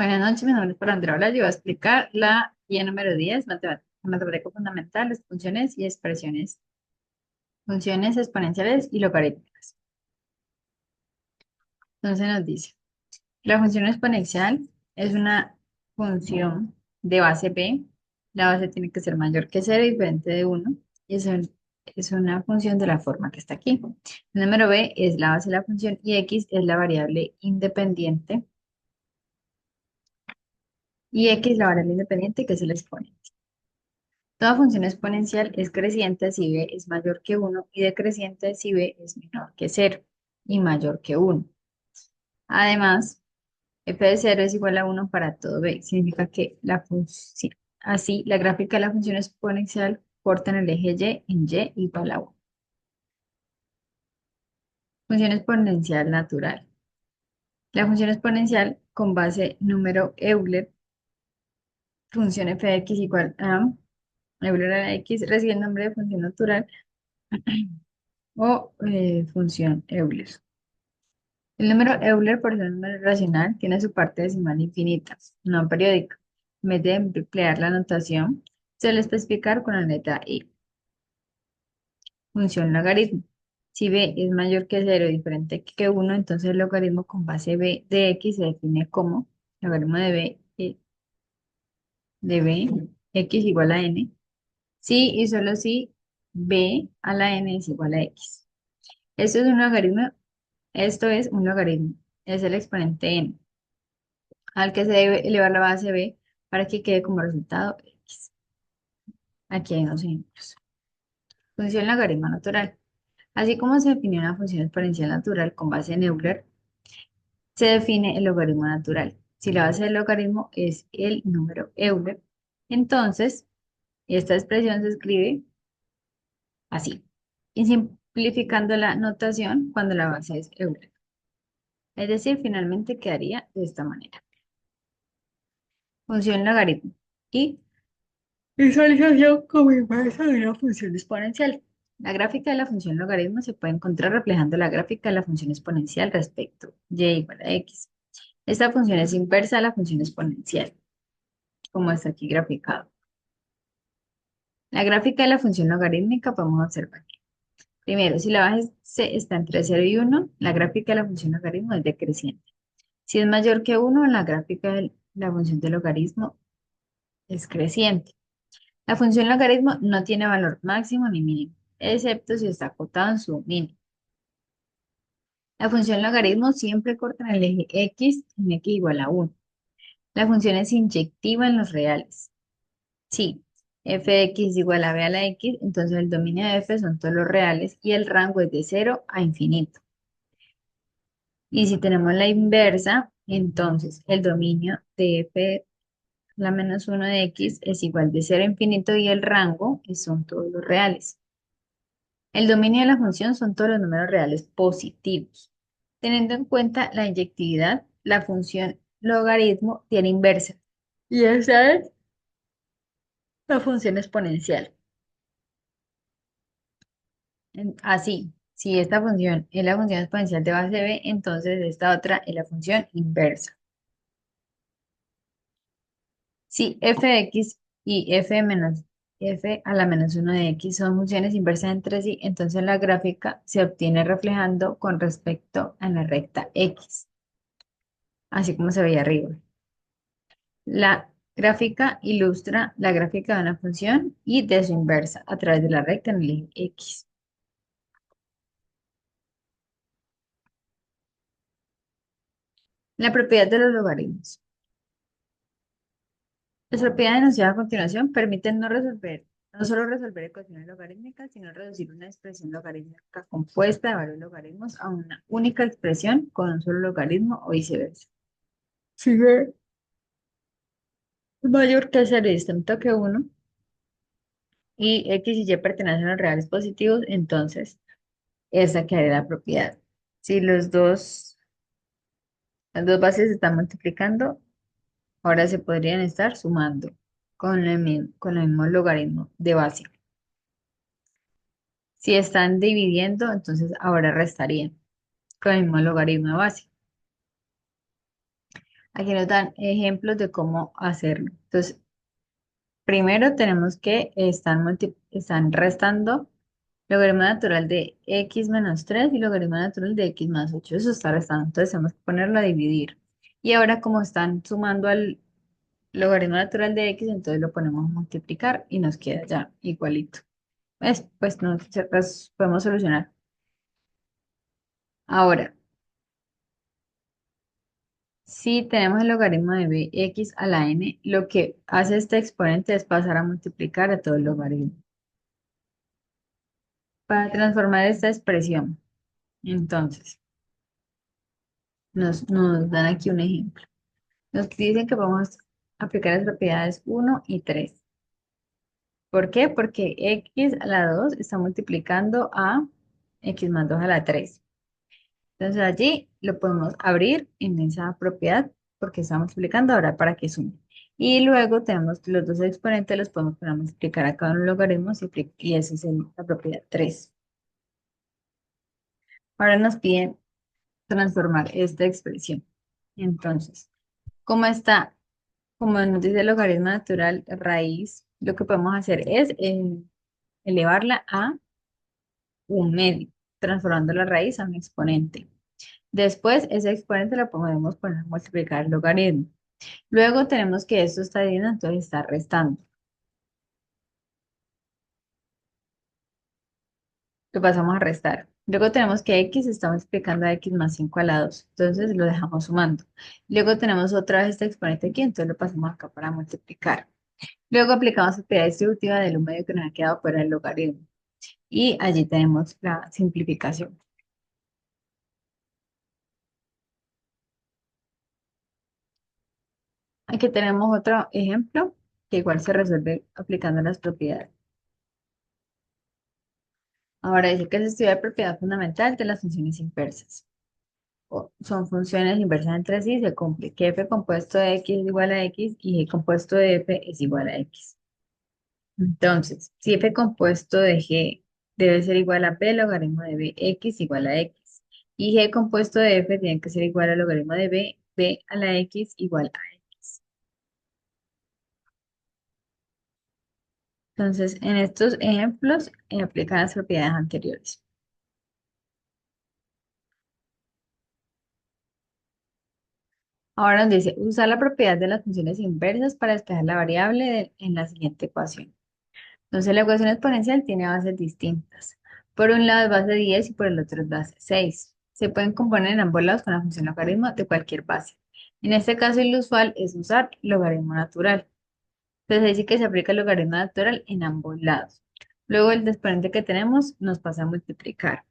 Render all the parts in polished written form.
Buenas noches, mi nombre es Andrea. Ahora yo voy a explicar la guía número 10, matemática fundamental, las funciones y expresiones, funciones exponenciales y logarítmicas. Entonces nos dice, la función exponencial es una función de base p. La base tiene que ser mayor que cero y diferente de uno, y es una función de la forma que está aquí. El número b es la base de la función y x es la variable independiente, y x la variable independiente que es el exponente. Toda función exponencial es creciente si b es mayor que uno y decreciente si b es menor que cero y mayor que uno. Además, f de cero es igual a uno para todo b. Significa que la función, así, la gráfica de la función exponencial corta en el eje y en y igual a 1. Función exponencial natural. La función exponencial con base número Euler, función f de x igual a Euler a la x, recibe el nombre de función natural o función Euler. El número Euler, por ser un número racional, tiene su parte decimal infinita, no periódica. En vez de emplear la notación, se suele especificar con la letra I. Función logaritmo. Si b es mayor que cero y diferente que uno, entonces el logaritmo con base b de x se define como logaritmo de b, x igual a n. Si y solo si b a la n es igual a x. Esto es un logaritmo, esto es un logaritmo, es el exponente n, al que se debe elevar la base b para que quede como resultado x. Aquí hay unos ejemplos. Función logaritmo natural. Así como se definió una función exponencial natural con base en Euler, se define el logaritmo natural. Si la base del logaritmo es el número Euler, entonces esta expresión se escribe así. Y simplificando la notación cuando la base es Euler. Es decir, finalmente quedaría de esta manera. Función logaritmo. Y visualización como inversa de una función exponencial. La gráfica de la función logaritmo se puede encontrar reflejando la gráfica de la función exponencial respecto y igual a x. Esta función es inversa a la función exponencial, como está aquí graficado. La gráfica de la función logarítmica podemos observar que, primero, si la base está entre cero y uno, la gráfica de la función logaritmo es decreciente. Si es mayor que uno, la gráfica de la función de logaritmo es creciente. La función logaritmo no tiene valor máximo ni mínimo, excepto si está acotado en su mínimo. La función logaritmo siempre corta en el eje x en x igual a 1. La función es inyectiva en los reales. Si f de x es igual a b a la x, entonces el dominio de f son todos los reales y el rango es de cero a infinito. Y si tenemos la inversa, entonces el dominio de f la menos 1 de x es igual de cero a infinito y el rango son todos los reales. El dominio de la función son todos los números reales positivos. Teniendo en cuenta la inyectividad, la función logaritmo tiene inversa. Y esa es la función exponencial. Así, si esta función es la función exponencial de base b, entonces esta otra es la función inversa. Si f de x y f a la menos 1 de x son funciones inversas entre sí, entonces la gráfica se obtiene reflejando con respecto a la recta x, así como se veía arriba. La gráfica ilustra la gráfica de una función y de su inversa a través de la recta en el eje x. La propiedad de los logaritmos. Las propiedades enunciadas a continuación permiten no solo resolver ecuaciones logarítmicas, sino reducir una expresión logarítmica compuesta de varios logaritmos a una única expresión con un solo logaritmo o viceversa. Si b es mayor que cero y distinto que uno, y x y y pertenecen a los reales positivos, entonces esa quedaría la propiedad. Si las dos bases se están multiplicando, ahora se podrían estar sumando con el mismo logaritmo de base. Si están dividiendo, entonces ahora restarían con el mismo logaritmo de base. Aquí nos dan ejemplos de cómo hacerlo. Entonces, primero tenemos que están restando logaritmo natural de x menos 3 y logaritmo natural de x más 8. Eso está restando. Entonces tenemos que ponerlo a dividir. Y ahora como están sumando al logaritmo natural de x, entonces lo ponemos a multiplicar y nos queda ya igualito. Pues nosotros podemos solucionar. Ahora, si tenemos el logaritmo de bx a la n, lo que hace este exponente es pasar a multiplicar a todo el logaritmo. Para transformar esta expresión, entonces, nos dan aquí un ejemplo. Nos dicen que vamos a aplicar las propiedades 1 y 3. ¿Por qué? Porque x a la 2 está multiplicando a x más 2 a la 3. Entonces allí lo podemos abrir en esa propiedad porque está multiplicando ahora para que sume. Y luego tenemos los dos exponentes, los podemos poner a multiplicar a cada uno de los logaritmos y esa es la propiedad 3. Ahora nos piden transformar esta expresión. Entonces, como está, como nos dice el logaritmo natural raíz, lo que podemos hacer es elevarla a un medio, transformando la raíz a un exponente. Después, ese exponente lo podemos poner a multiplicar el logaritmo. Luego tenemos que esto está dividiendo, entonces está restando. Lo pasamos a restar. Luego tenemos que x está multiplicando a x más 5 a la 2. Entonces lo dejamos sumando. Luego tenemos otra vez este exponente aquí, entonces lo pasamos acá para multiplicar. Luego aplicamos la propiedad distributiva del un medio que nos ha quedado fuera del logaritmo. Y allí tenemos la simplificación. Aquí tenemos otro ejemplo que igual se resuelve aplicando las propiedades. Ahora dice que se estudia la propiedad fundamental de las funciones inversas. Son funciones inversas entre sí, se cumple que f compuesto de x es igual a x y g compuesto de f es igual a x. Entonces, si f compuesto de g debe ser igual a b logaritmo de b, x igual a x. Y g compuesto de f tiene que ser igual al logaritmo de b, b a la x igual a x. Entonces, en estos ejemplos, aplican las propiedades anteriores. Ahora nos dice, usar la propiedad de las funciones inversas para despejar la variable en la siguiente ecuación. Entonces, la ecuación exponencial tiene bases distintas. Por un lado es base 10 y por el otro es base 6. Se pueden componer en ambos lados con la función logaritmo de cualquier base. En este caso, el usual es usar logaritmo natural. Entonces, ahí sí que se aplica el logaritmo natural en ambos lados. Luego, el exponente que tenemos nos pasa a multiplicar.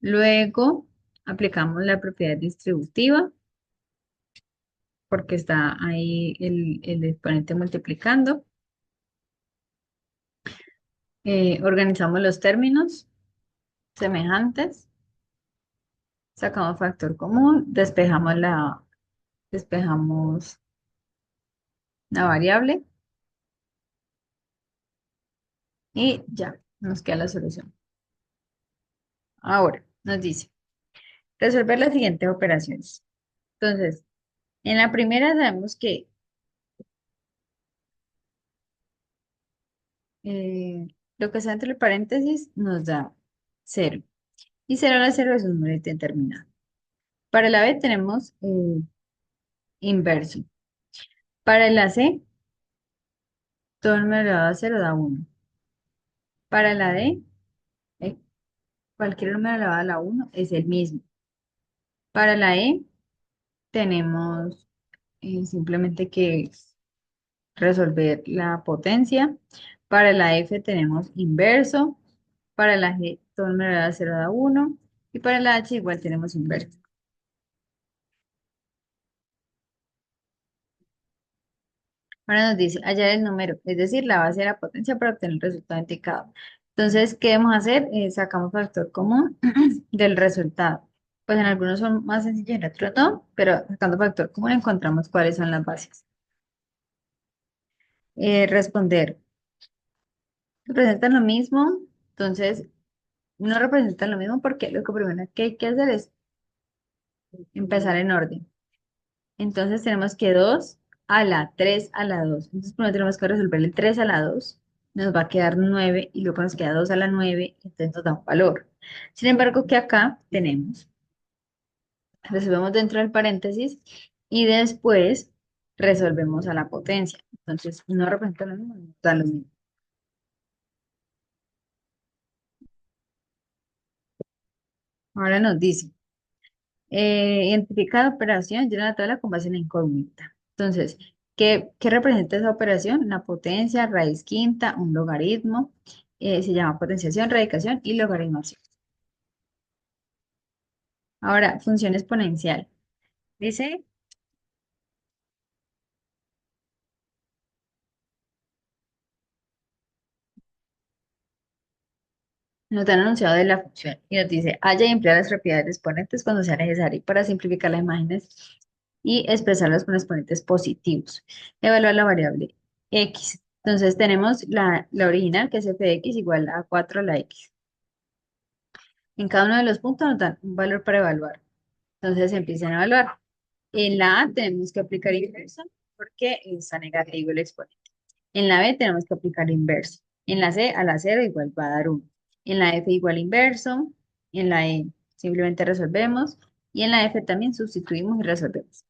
Luego, aplicamos la propiedad distributiva porque está ahí el exponente multiplicando. Organizamos los términos semejantes. Sacamos factor común, despejamos la variable y ya, nos queda la solución. Ahora, nos dice, resolver las siguientes operaciones. Entonces, en la primera sabemos que eh, lo que está entre el paréntesis nos da cero. Y 0 a la 0 es un número indeterminado. Para la B tenemos inverso. Para la C, todo número elevado a 0 da 1. Para la D, eh, cualquier número elevado a la 1 es el mismo. Para la E tenemos simplemente que resolver la potencia. Para la F tenemos inverso. Para la G todo número elevado a 0 da 1. Y para la H igual tenemos inverso. Ahora nos dice hallar el número, es decir, la base de la potencia para obtener el resultado indicado. Entonces, ¿qué debemos hacer? Sacamos factor común del resultado. Pues en algunos son más sencillos y en otros no, pero sacando factor común encontramos cuáles son las bases. Responder. Representan lo mismo, entonces no representan lo mismo porque lo que primero que hay que hacer es empezar en orden. Entonces tenemos que 2 a la 3 a la 2. Entonces primero tenemos que resolver el 3 a la 2. Nos va a quedar 9 y luego nos queda 2 a la 9. Entonces nos da un valor. Sin embargo, que acá tenemos, resolvemos dentro del paréntesis y después resolvemos a la potencia. Entonces no representa lo mismo, nos da lo mismo. Ahora nos dice. Identifica la operación, llena la tabla con base en la incógnita. Entonces, ¿qué representa esa operación? Una potencia, raíz quinta, un logaritmo, se llama potenciación, radicación y logaritmación. Ahora, función exponencial. Dice, nos dan enunciado de la función y nos dice, halla y emplea las propiedades de exponentes cuando sea necesario para simplificar las imágenes y expresarlas con exponentes positivos. Evaluar la variable x. Entonces tenemos la original, que es f de x igual a 4 a la x. En cada uno de los puntos nos dan un valor para evaluar. Entonces se empiezan a evaluar. En la A tenemos que aplicar inverso porque está negativo el exponente. En la B tenemos que aplicar inverso. En la C a la cero igual va a dar 1. En la F igual inverso. En la E simplemente resolvemos. Y en la F también sustituimos y resolvemos.